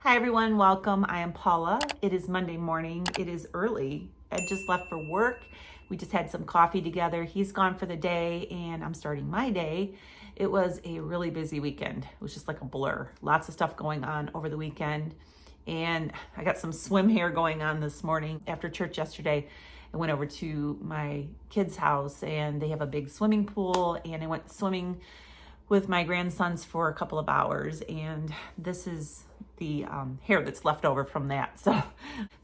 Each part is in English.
Hi everyone, welcome. I am Paula. It is Monday morning. It is early. I just left for work. We just had some coffee together. He's gone for the day and I'm starting my day. It was a really busy weekend. It was just like a blur. Lots of stuff going on over the weekend. And I got some swim hair going on this morning. After church yesterday, I went over to my kids' house and they have a big swimming pool, and I went swimming with my grandsons for a couple of hours, and this is the hair that's left over from that.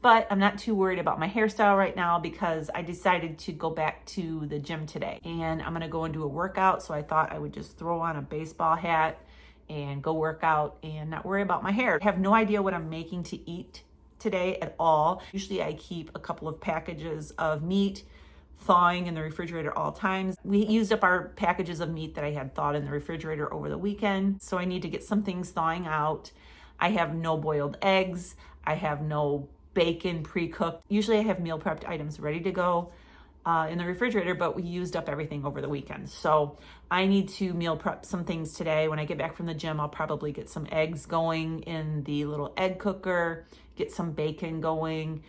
But I'm not too worried about my hairstyle right now because I decided to go back to the gym today and I'm gonna go and do a workout. So I thought I would just throw on a baseball hat and go work out and not worry about my hair. I have no idea what I'm making to eat today at all. Usually I keep a couple of packages of meat thawing in the refrigerator at all times. We used up our packages of meat that I had thawed in the refrigerator over the weekend, so I need to get some things thawing out. I have no boiled eggs. I have no bacon pre-cooked. Usually I have meal prepped items ready to go in the refrigerator, but we used up everything over the weekend. So I need to meal prep some things today. When I get back from the gym, I'll probably get some eggs going in the little egg cooker, get some bacon going,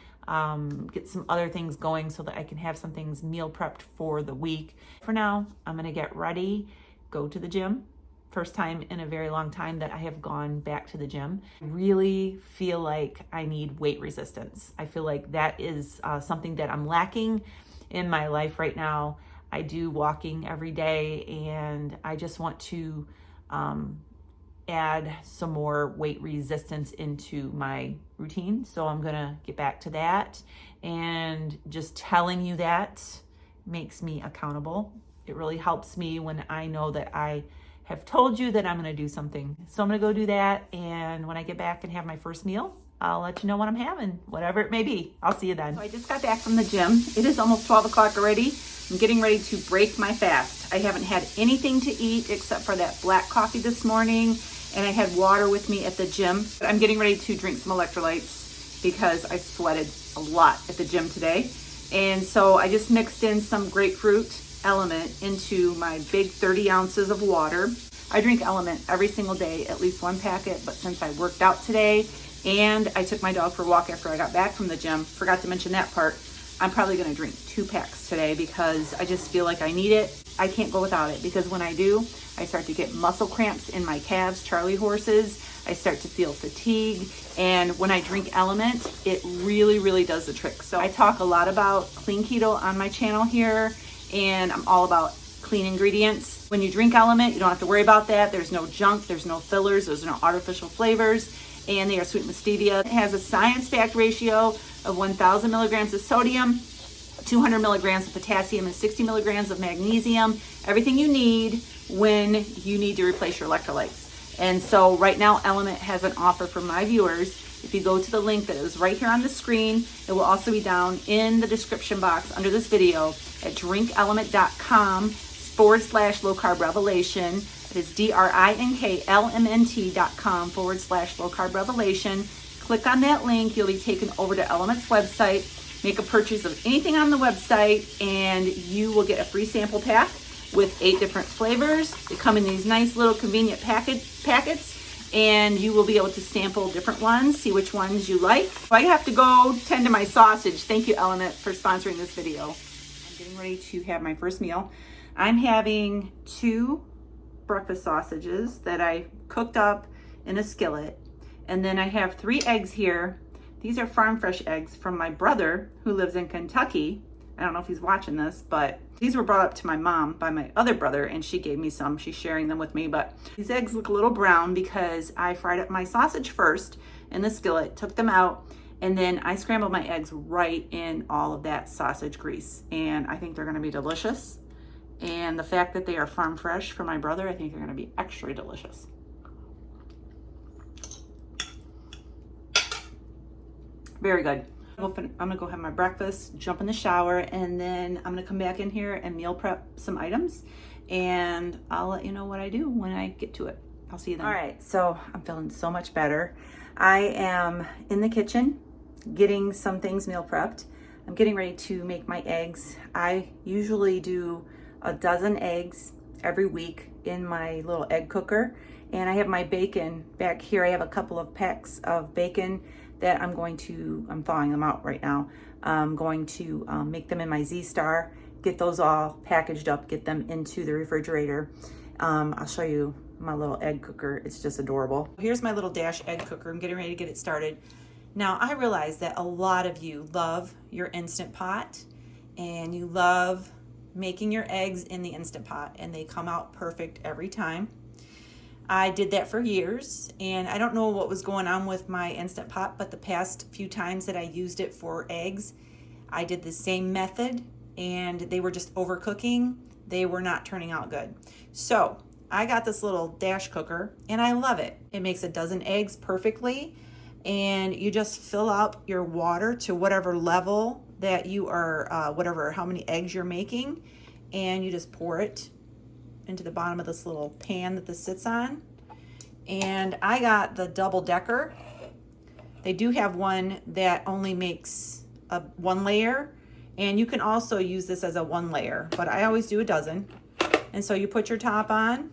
get some other things going so that I can have some things meal prepped for the week. For now, I'm gonna get ready, go to the gym. First time in a very long time that I have gone back to the gym. I really feel like I need weight resistance. I feel like that is something that I'm lacking in my life right now. I do walking every day and I just want to add some more weight resistance into my routine. So I'm gonna get back to that, and just telling you that makes me accountable. It really helps me when I know that I have told you that I'm gonna do something. So I'm gonna go do that, and when I get back and have my first meal, I'll let you know what I'm having, whatever it may be. I'll see you then. So I just got back from the gym. It is almost 12 o'clock already. I'm getting ready to break my fast. I haven't had anything to eat except for that black coffee this morning, and I had water with me at the gym. I'm getting ready to drink some electrolytes because I sweated a lot at the gym today. And so I just mixed in some grapefruit element into my big 30 ounces of water. I drink Element every single day, at least one packet, but since I worked out today and I took my dog for a walk after I got back from the gym, forgot to mention that part, I'm probably gonna drink 2 packs today because I just feel like I need it. I can't go without it because when I do, I start to get muscle cramps in my calves, Charlie horses. I start to feel fatigue. And when I drink Element, it really, really does the trick. So I talk a lot about clean keto on my channel here, and I'm all about clean ingredients. When you drink Element, you don't have to worry about that. There's no junk, there's no fillers, there's no artificial flavors, and they are sweetened with stevia. It has a science-backed ratio of 1,000 milligrams of sodium, 200 milligrams of potassium, and 60 milligrams of magnesium. Everything you need when you need to replace your electrolytes. And so right now, Element has an offer for my viewers. If you go to the link that is right here on the screen, it will also be down in the description box under this video at drinkelement.com/low carb revelation. It is drinklmnt.com/low carb revelation. Click on that link. You'll be taken over to Element's website. Make a purchase of anything on the website and you will get a free sample pack with 8 different flavors. They come in these nice little convenient packets, and you will be able to sample different ones, see which ones you like. I have to go tend to my sausage. Thank you, Element, for sponsoring this video. I'm getting ready to have my first meal. I'm having 2 breakfast sausages that I cooked up in a skillet, and then I have 3 eggs here. These are farm fresh eggs from my brother who lives in Kentucky. I don't know if he's watching this, but these were brought up to my mom by my other brother, and she gave me some. She's sharing them with me, but these eggs look a little brown because I fried up my sausage first in the skillet, took them out, and then I scrambled my eggs right in all of that sausage grease. And I think they're gonna be delicious. And the fact that they are farm fresh from my brother, I think they're gonna be extra delicious. Very good. I'm gonna go have my breakfast, jump in the shower, and then I'm gonna come back in here and meal prep some items, and I'll let you know what I do when I get to it. I'll see you then. All right, so I'm feeling so much better. I am in the kitchen getting some things meal prepped. I'm getting ready to make my eggs. I usually do a dozen eggs every week in my little egg cooker, And I have my bacon back here. I have a couple of packs of bacon that I'm thawing them out right now. I'm going to make them in my Z-Star, get those all packaged up, get them into the refrigerator. I'll show you my little egg cooker. It's just adorable. Here's my little Dash egg cooker. I'm getting ready to get it started. Now, I realize that a lot of you love your Instant Pot and you love making your eggs in the Instant Pot, and they come out perfect every time. I did that for years, and I don't know what was going on with my Instant Pot, but the past few times that I used it for eggs, I did the same method, and they were just overcooking. They were not turning out good. So I got this little Dash cooker, and I love it. It makes a dozen eggs perfectly, and you just fill up your water to whatever level that you are, how many eggs you're making, and you just pour it into the bottom of this little pan that this sits on. And I got the double decker. They do have one that only makes one layer, and you can also use this as a one layer, but I always do a dozen. And so you put your top on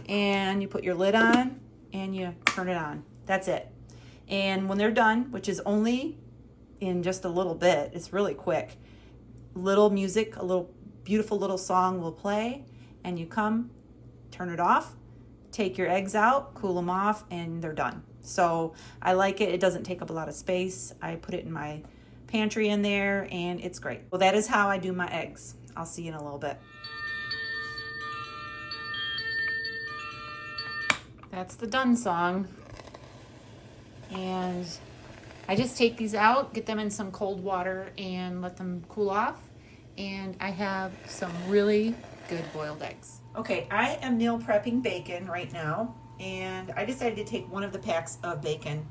and you put your lid on and you turn it on. That's it. And when they're done, which is only in just a little bit, it's really quick, little music, a little beautiful little song will play, and you come, turn it off, take your eggs out, cool them off, and they're done. So I like it. It doesn't take up a lot of space. I put it in my pantry in there, and it's great. Well, that is how I do my eggs. I'll see you in a little bit. That's the done song. And I just take these out, get them in some cold water, and let them cool off. And I have some really good boiled eggs. Okay, I am meal prepping bacon right now, and I decided to take one of the packs of bacon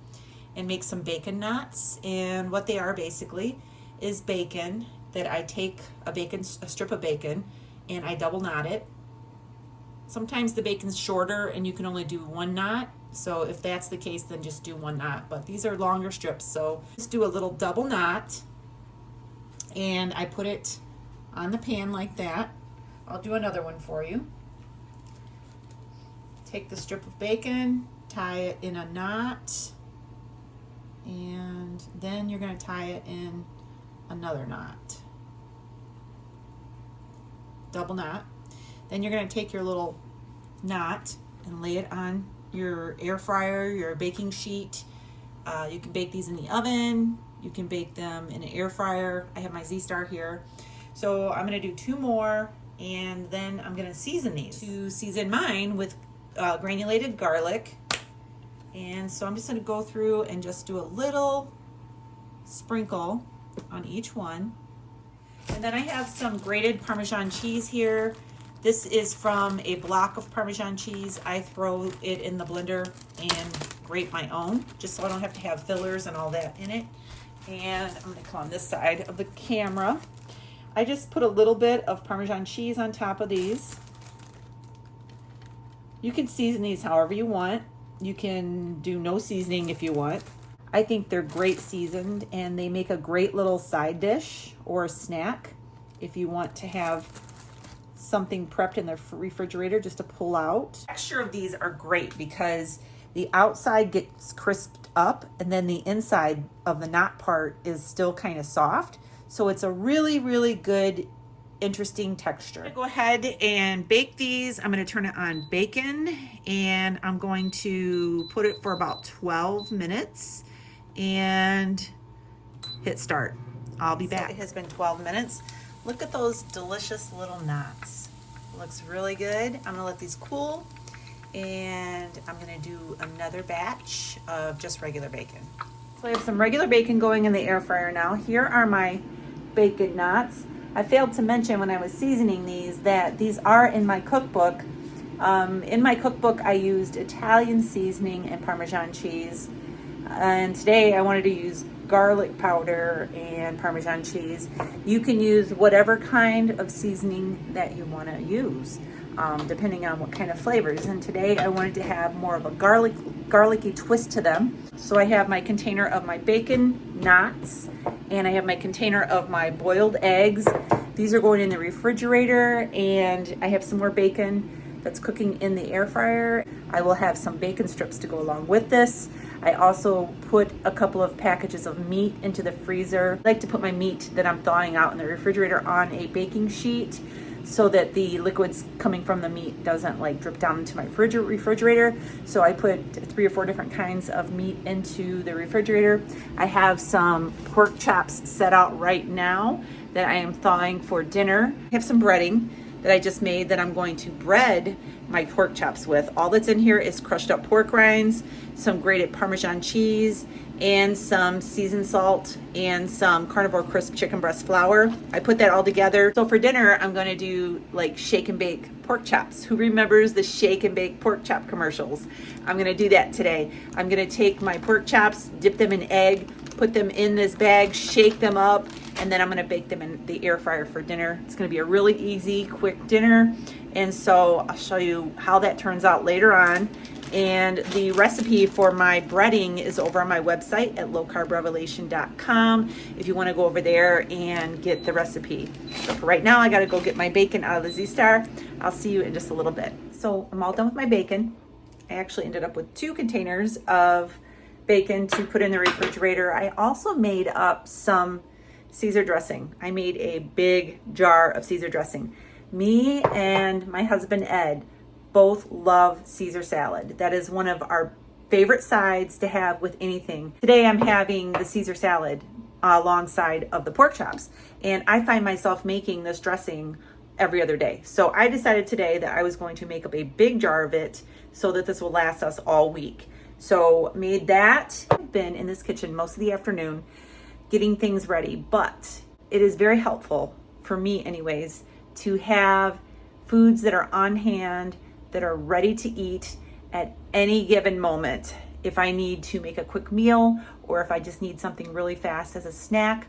and make some bacon knots. And what they are basically is bacon that I take a strip of bacon and I double knot it. Sometimes the bacon's shorter and you can only do one knot. So if that's the case, then just do one knot. But these are longer strips, so just do a little double knot, and I put it on the pan like that. I'll do another one for you. Take the strip of bacon, tie it in a knot, and then you're going to tie it in another knot. Double knot. Then you're going to take your little knot and lay it on your air fryer, your baking sheet. You can bake these in the oven. You can bake them in an air fryer. I have my Z-Star here. So I'm going to do 2 more, and then I'm going to season these. To season mine with granulated garlic. And so I'm just going to go through and just do a little sprinkle on each one. And then I have some grated Parmesan cheese here. This is from a block of Parmesan cheese. I throw it in the blender and grate my own, just so I don't have to have fillers and all that in it. And I'm gonna come on this side of the camera. I just put a little bit of Parmesan cheese on top of these. You can season these however you want. You can do no seasoning if you want. I think they're great seasoned, and they make a great little side dish or a snack if you want to have something prepped in the refrigerator just to pull out. The texture of these are great because the outside gets crisped up and then the inside of the knot part is still kind of soft. So it's a really, really good, interesting texture. I'm gonna go ahead and bake these. I'm gonna turn it on bacon, and I'm going to put it for about 12 minutes and hit start. I'll be back. It has been 12 minutes. Look at those delicious little knots. Looks really good. I'm gonna let these cool, and I'm gonna do another batch of just regular bacon. So I have some regular bacon going in the air fryer now. Here are my bacon knots. I failed to mention when I was seasoning these that these are in my cookbook. In my cookbook, I used Italian seasoning and Parmesan cheese. And today I wanted to use garlic powder and Parmesan cheese. You can use whatever kind of seasoning that you want to use, depending on what kind of flavors. And today I wanted to have more of a garlicky twist to them. So I have my container of my bacon knots, and I have my container of my boiled eggs. These are going in the refrigerator, and I have some more bacon that's cooking in the air fryer. I will have some bacon strips to go along with this. I also put a couple of packages of meat into the freezer. I like to put my meat that I'm thawing out in the refrigerator on a baking sheet so that the liquids coming from the meat doesn't like drip down into my refrigerator. So I put 3 or 4 different kinds of meat into the refrigerator. I have some pork chops set out right now that I am thawing for dinner. I have some breading that I just made that I'm going to bread my pork chops with. All that's in here is crushed up pork rinds, some grated Parmesan cheese, and some seasoned salt, and some Carnivore Crisp chicken breast flour. I put that all together. So for dinner, I'm gonna do like shake and bake pork chops. Who remembers the shake and bake pork chop commercials? I'm gonna do that today. I'm gonna take my pork chops, dip them in egg, put them in this bag, shake them up, and then I'm gonna bake them in the air fryer for dinner. It's gonna be a really easy, quick dinner. And so I'll show you how that turns out later on. And the recipe for my breading is over on my website at lowcarbrevelation.com if you want to go over there and get the recipe. So for right now, I got to go get my bacon out of the Z-Star. I'll see you in just a little bit. So I'm all done with my bacon. I actually ended up with 2 containers of bacon to put in the refrigerator. I also made up some Caesar dressing. I made a big jar of Caesar dressing. Me and my husband, Ed, both love Caesar salad. That is one of our favorite sides to have with anything. Today I'm having the Caesar salad alongside of the pork chops. And I find myself making this dressing every other day. So I decided today that I was going to make up a big jar of it so that this will last us all week. So made that. I've been in this kitchen most of the afternoon getting things ready, but it is very helpful for me anyways to have foods that are on hand, that are ready to eat at any given moment. If I need to make a quick meal or if I just need something really fast as a snack,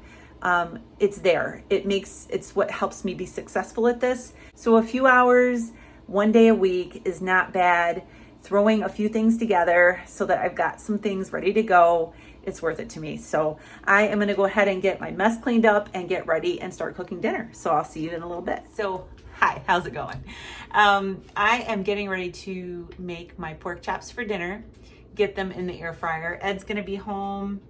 it's there. It's what helps me be successful at this. So a few hours, 1 day a week is not bad. Throwing a few things together so that I've got some things ready to go, it's worth it to me. So I am gonna go ahead and get my mess cleaned up and get ready and start cooking dinner. So I'll see you in a little bit. So hi, how's it going? I am getting ready to make my pork chops for dinner, get them in the air fryer. Ed's gonna be home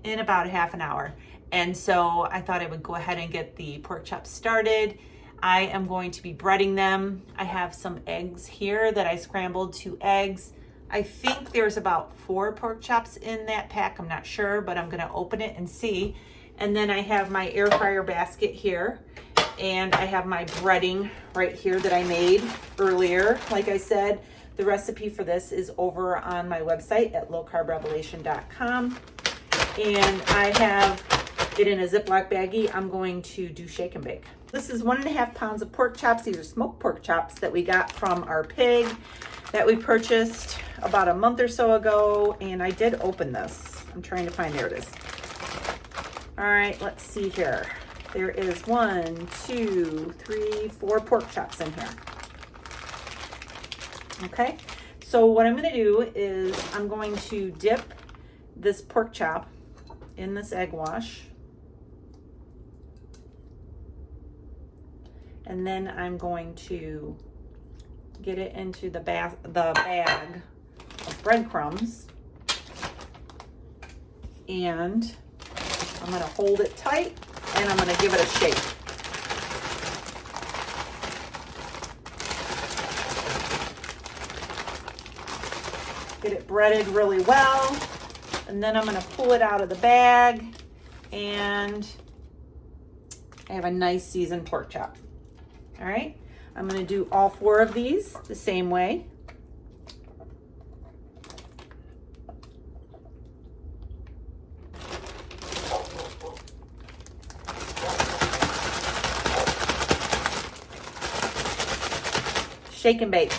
in about a half an hour. And so I thought I would go ahead and get the pork chops started. I am going to be breading them. I have some eggs here that I scrambled, 2 eggs. I think there's about 4 pork chops in that pack. I'm not sure, but I'm gonna open it and see. And then I have my air fryer basket here. And I have my breading right here that I made earlier. Like I said, the recipe for this is over on my website at lowcarbrevelation.com. And I have it in a Ziploc baggie. I'm going to do shake and bake. This is 1.5 pounds of pork chops. These are smoked pork chops that we got from our pig that we purchased about a month or so ago. And I did open this. I'm trying to find, there it is. All right, let's see here. There is 1, 2, 3, 4 pork chops in here. Okay, so what I'm gonna do is I'm going to dip this pork chop in this egg wash. And then I'm going to get it into the bag of breadcrumbs. And I'm gonna hold it tight and I'm gonna give it a shake. Get it breaded really well. And then I'm gonna pull it out of the bag and I have a nice seasoned pork chop. All right, I'm gonna do all 4 of these the same way. Shake and bake.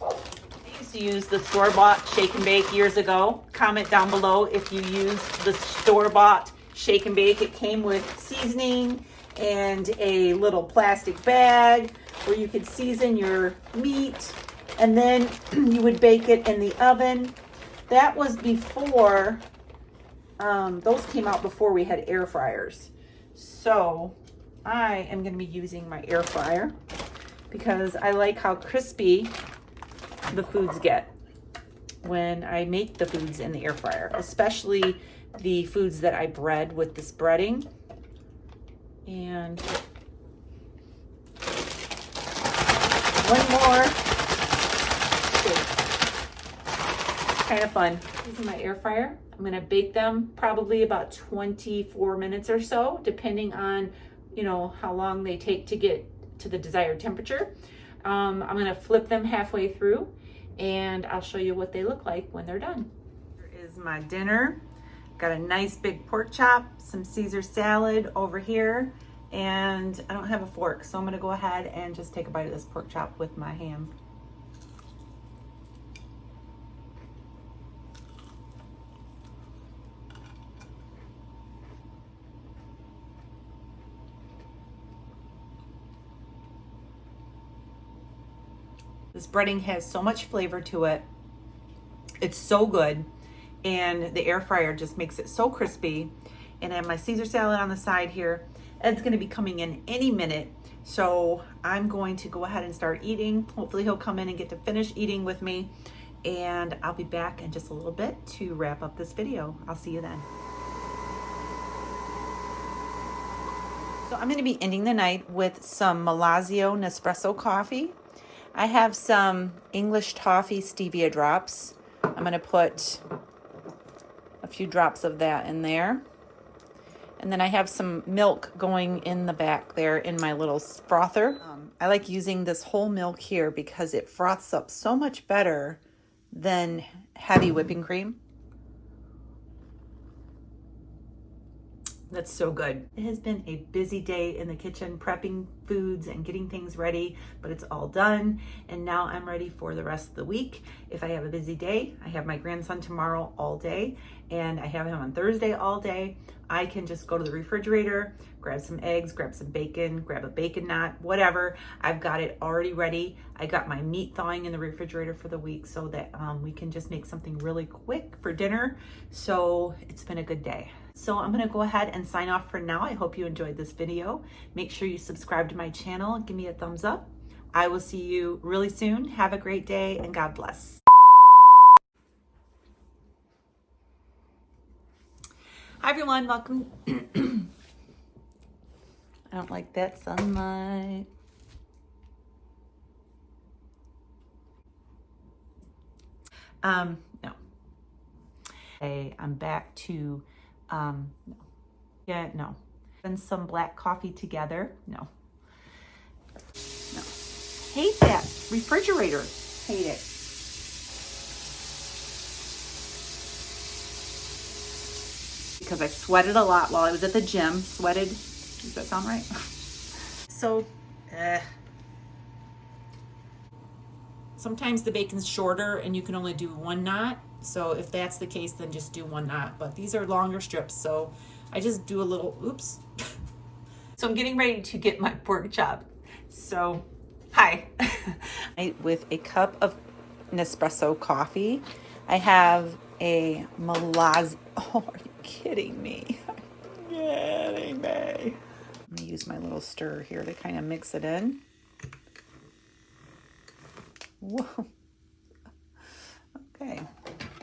I used to use the store-bought shake and bake years ago. Comment down below if you used the store-bought shake and bake. It came with seasoning and a little plastic bag where you could season your meat and then you would bake it in the oven. That was before, those came out before we had air fryers. So I am going to be using my air fryer because I like how crispy the foods get when I make the foods in the air fryer, especially the foods that I bread with this breading. And one more. Kind of fun. This is my air fryer. I'm gonna bake them probably about 24 minutes or so, depending on, you know, how long they take to get to the desired temperature. I'm gonna flip them halfway through and I'll show you what they look like when they're done. Here is my dinner. Got a nice big pork chop, some Caesar salad over here, and I don't have a fork, so I'm gonna go ahead and just take a bite of this pork chop with my hand. This breading has so much flavor to it. It's so good. And the air fryer just makes it so crispy. And I have my Caesar salad on the side here. Ed's gonna be coming in any minute. So I'm going to go ahead and start eating. Hopefully he'll come in and get to finish eating with me. And I'll be back in just a little bit to wrap up this video. I'll see you then. So I'm gonna be ending the night with some Malazio Nespresso coffee. I have some English toffee stevia drops. I'm gonna put a few drops of that in there. And then I have some milk going in the back there in my little frother. I like using this whole milk here because it froths up so much better than heavy whipping cream. That's so good. It has been a busy day in the kitchen, prepping foods and getting things ready, but it's all done. And now I'm ready for the rest of the week. If I have a busy day, I have my grandson tomorrow all day, and I have him on Thursday all day. I can just go to the refrigerator, grab some eggs, grab some bacon, grab a bacon knot, whatever. I've got it already ready. I got my meat thawing in the refrigerator for the week so that we can just make something really quick for dinner. So it's been a good day. So I'm gonna go ahead and sign off for now. I hope you enjoyed this video. Make sure you subscribe to my channel and give me a thumbs up. I will see you really soon. Have a great day and God bless. Hi everyone, welcome. I don't like that sunlight. No. Hey, I'm back to no. Yeah, no. And some black coffee together. No. No. Hate that. Refrigerator. Hate it. Because I sweated a lot while I was at the gym. Sweated. Does that sound right? So, sometimes the bacon's shorter and you can only do one knot. So if that's the case, then just do one knot. But these are longer strips, so I just do a little, oops. So I'm getting ready to get my pork chop. So, hi. With a cup of Nespresso coffee, I have a Malazio. Oh, are you kidding me? Kidding me. I'm gonna use my little stir here to kind of mix it in. Whoa.